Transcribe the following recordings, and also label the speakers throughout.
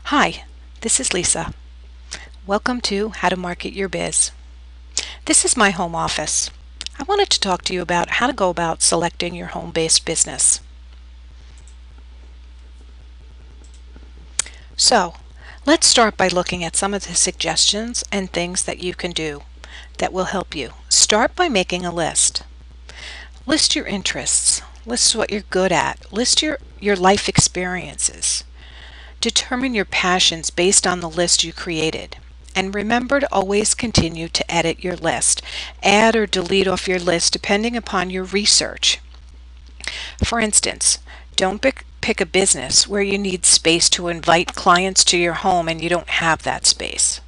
Speaker 1: Hi, this is Lisa. Welcome to How to Market Your Biz. This is my home office. I wanted to talk to you about how to go about selecting your home-based business. So, let's start by looking at some of the suggestions and things that you can do that will help you. Start by making a list. List your interests. List what you're good at. List your life experiences. Determine your passions based on the list you created. And remember to always continue to edit your list. Add or delete off your list depending upon your research. For instance, don't pick a business where you need space to invite clients to your home and you don't have that space.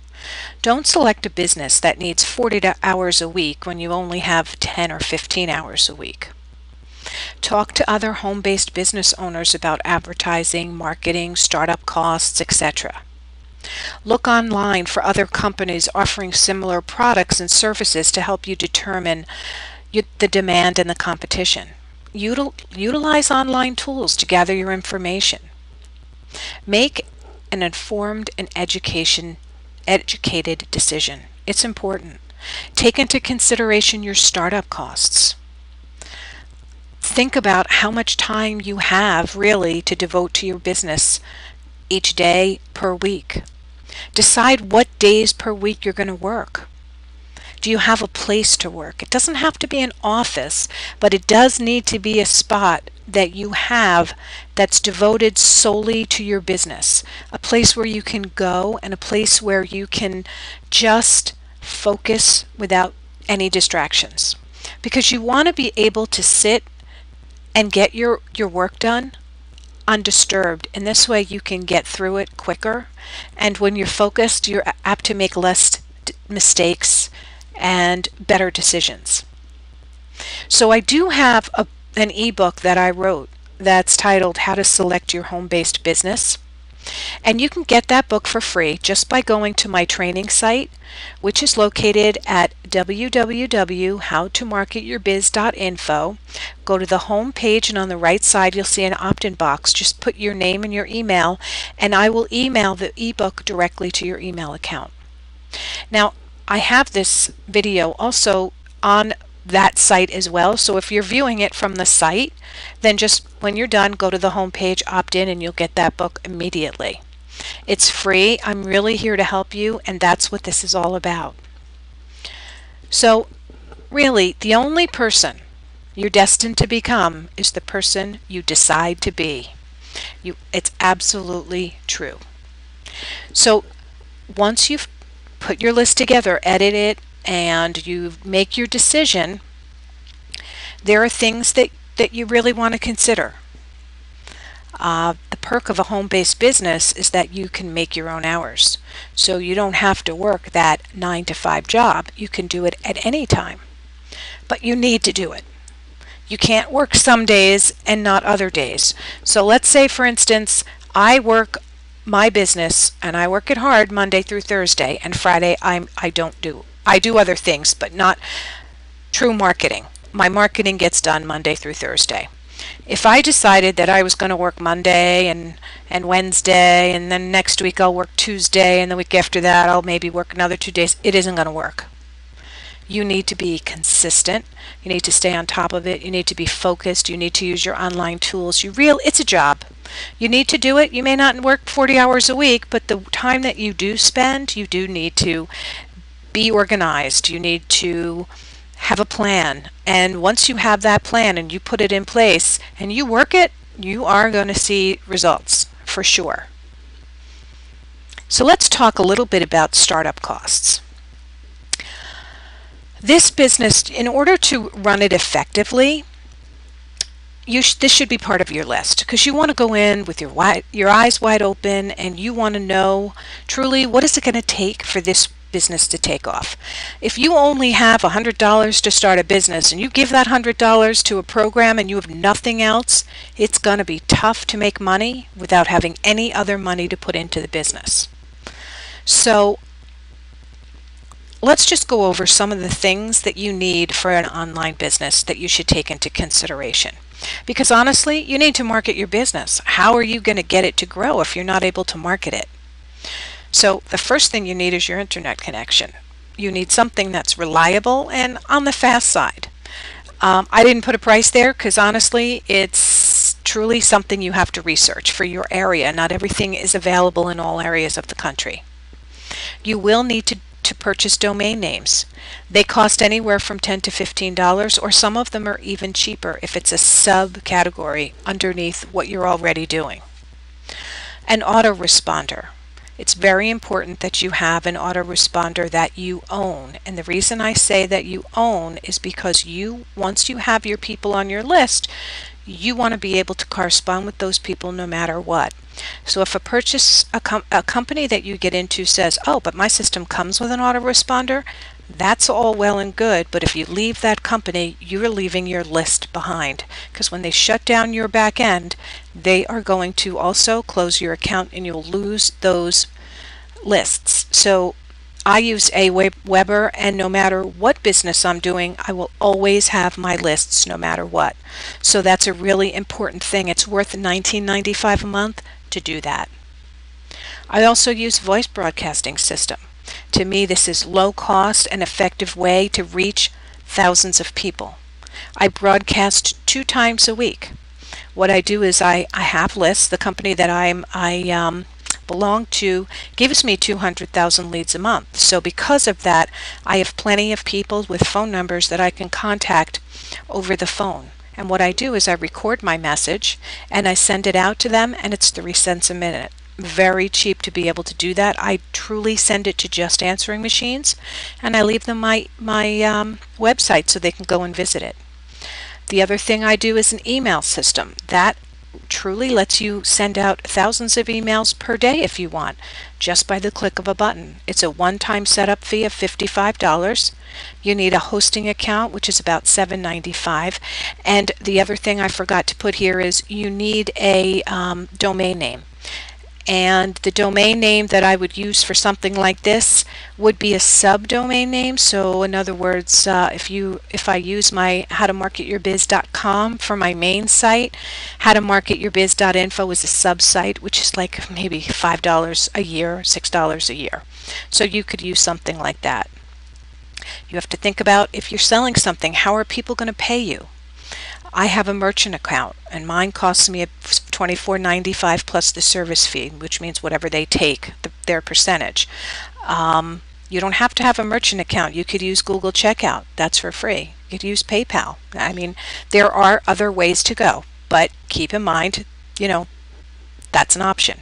Speaker 1: Don't select a business that needs 40 hours a week when you only have 10 or 15 hours a week. Talk to other home-based business owners about advertising, marketing, startup costs, etc. Look online for other companies offering similar products and services to help you determine the demand and the competition. Utilize online tools to gather your information. Make an informed and educated decision. It's important. Take into consideration your startup costs. Think about how much time you have really to devote to your business each day per week. Decide what days per week you're going to work. Do you have a place to work? It doesn't have to be an office, but it does need to be a spot that you have that's devoted solely to your business. A place where you can go and a place where you can just focus without any distractions. Because you want to be able to sit and get your work done undisturbed. In this way you can get through it quicker, and when you're focused you're apt to make less mistakes and better decisions. So I do have an ebook that I wrote that's titled How to Select Your Home-Based Business. And you can get that book for free just by going to my training site, which is located at www.howtomarketyourbiz.info. Go to the home page, and on the right side you'll see an opt-in box. Just put your name and your email, and I will email the ebook directly to your email account. Now, I have this video also on that site as well, so if you're viewing it from the site, then just when you're done, go to the home page, opt in, and you'll get that book immediately. It's free. I'm really here to help you, and that's what this is all about. So really, the only person you're destined to become is the person you decide to be. It's absolutely true. So once you've put your list together, edit it, and you make your decision, there are things that you really want to consider. The perk of a home-based business is that you can make your own hours. So you don't have to work that 9-to-5 job. You can do it at any time. But you need to do it. You can't work some days and not other days. So let's say, for instance, I work my business and I work it hard Monday through Thursday, and Friday I do other things, but not true marketing. My marketing gets done Monday through Thursday. If I decided that I was going to work Monday and Wednesday, and then next week I'll work Tuesday, and the week after that I'll maybe work another 2 days, it isn't going to work. You need to be consistent. You need to stay on top of it. You need to be focused. You need to use your online tools. It's a job. You need to do it. You may not work 40 hours a week, but the time that you do spend, you do need to be organized. You need to have a plan. And once you have that plan and you put it in place and you work it, you are going to see results for sure. So let's talk a little bit about startup costs. This business, in order to run it effectively, this should be part of your list, because you want to go in with your eyes wide open, and you want to know truly what is it going to take for this business to take off. If you only have $100 to start a business and you give that $100 to a program and you have nothing else, it's going to be tough to make money without having any other money to put into the business. So let's just go over some of the things that you need for an online business that you should take into consideration. Because honestly, you need to market your business. How are you going to get it to grow if you're not able to market it? So the first thing you need is your internet connection. You need something that's reliable and on the fast side. I didn't put a price there because honestly, it's truly something you have to research for your area. Not everything is available in all areas of the country. You will need to purchase domain names. They cost anywhere from $10 to $15, or some of them are even cheaper if it's a subcategory underneath what you're already doing. An autoresponder. It's very important that you have an autoresponder that you own. And the reason I say that you own is because once you have your people on your list, you want to be able to correspond with those people no matter what. So if a company that you get into says, oh, but my system comes with an autoresponder, that's all well and good, but if you leave that company, you're leaving your list behind. Because when they shut down your back end, they are going to also close your account and you'll lose those lists. So I use Aweber, and no matter what business I'm doing, I will always have my lists no matter what. So that's a really important thing. It's worth $19.95 a month to do that. I also use voice broadcasting system. To me, this is low cost and effective way to reach thousands of people. I broadcast 2 times a week. What I do is I have lists. The company that I belong to gives me 200,000 leads a month. So because of that, I have plenty of people with phone numbers that I can contact over the phone. And what I do is I record my message and I send it out to them, and it's 3 cents a minute. Very cheap to be able to do that. I truly send it to Just Answering Machines, and I leave them my website so they can go and visit it. The other thing I do is an email system. That truly lets you send out thousands of emails per day if you want, just by the click of a button. It's a one-time setup fee of $55. You need a hosting account, which is about $7.95. And the other thing I forgot to put here is you need a domain name. And the domain name that I would use for something like this would be a subdomain name. So in other words, if I use my howtomarketyourbiz.com for my main site, howtomarketyourbiz.info is a sub-site, which is like maybe $5 a year, $6 a year. So you could use something like that. You have to think about, if you're selling something, how are people going to pay you? I have a merchant account, and mine costs me $24.95 plus the service fee, which means whatever they take, their percentage. You don't have to have a merchant account. You could use Google Checkout. That's for free. You could use PayPal. I mean, there are other ways to go, but keep in mind, that's an option.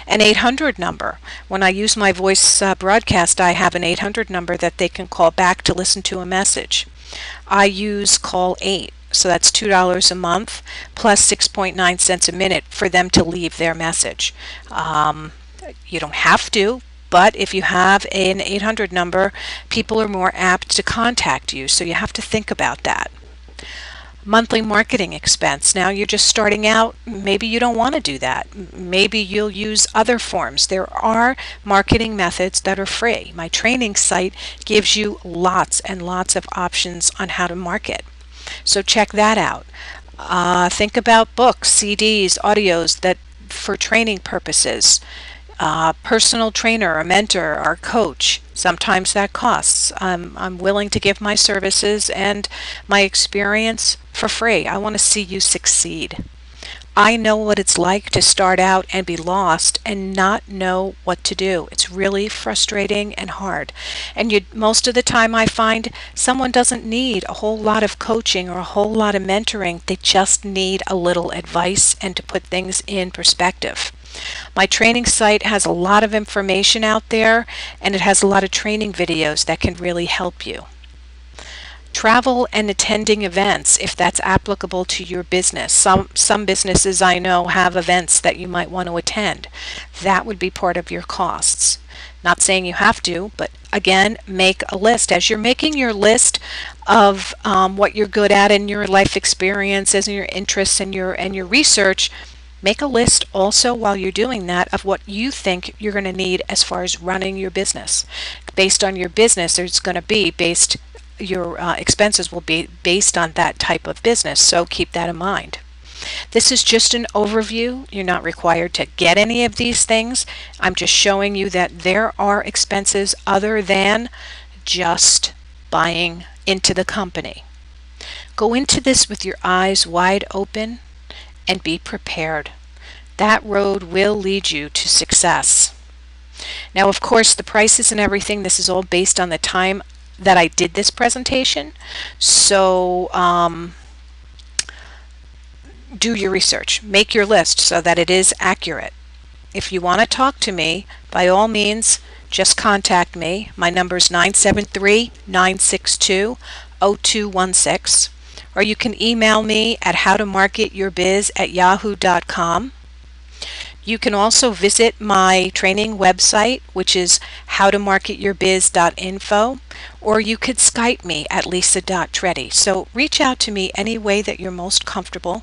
Speaker 1: An 800 number. When I use my voice broadcast, I have an 800 number that they can call back to listen to a message. I use Call 8. So that's $2 a month plus 6.9 cents a minute for them to leave their message. You don't have to, but if you have an 800 number, people are more apt to contact you, so you have to think about that. Monthly marketing expense. Now you're just starting out, maybe you don't want to do that. Maybe you'll use other forms. There are marketing methods that are free. My training site gives you lots and lots of options on how to market. So check that out. Think about books, CDs, audios that for training purposes. Personal trainer, a mentor, or coach. Sometimes that costs. I'm willing to give my services and my experience for free. I want to see you succeed. I know what it's like to start out and be lost and not know what to do. It's really frustrating and hard. And most of the time I find someone doesn't need a whole lot of coaching or a whole lot of mentoring. They just need a little advice and to put things in perspective. My training site has a lot of information out there, and it has a lot of training videos that can really help you. Travel and attending events, if that's applicable to your business. Some businesses I know have events that you might want to attend. That would be part of your costs. Not saying you have to, but again, make a list. As you're making your list of what you're good at in your life experiences and your interests and your research, make a list also while you're doing that of what you think you're going to need as far as running your business. Based on your business, there's going to be your expenses will be based on that type of business, so keep that in mind. This is just an overview. You're not required to get any of these things. I'm just showing you that there are expenses other than just buying into the company. Go into this with your eyes wide open and be prepared. That road will lead you to success. Now, of course, the prices and everything, this is all based on the time that I did this presentation. So do your research. Make your list so that it is accurate. If you want to talk to me, by all means, just contact me. My number is 973-962-0216. Or you can email me at howtomarketyourbiz@yahoo.com. You can also visit my training website, which is howtomarketyourbiz.info, or you could Skype me at lisa.tredy. So reach out to me any way that you're most comfortable.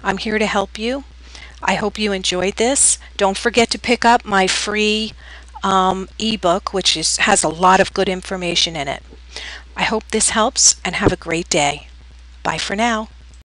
Speaker 1: I'm here to help you. I hope you enjoyed this. Don't forget to pick up my free ebook, which has a lot of good information in it. I hope this helps, and have a great day. Bye for now.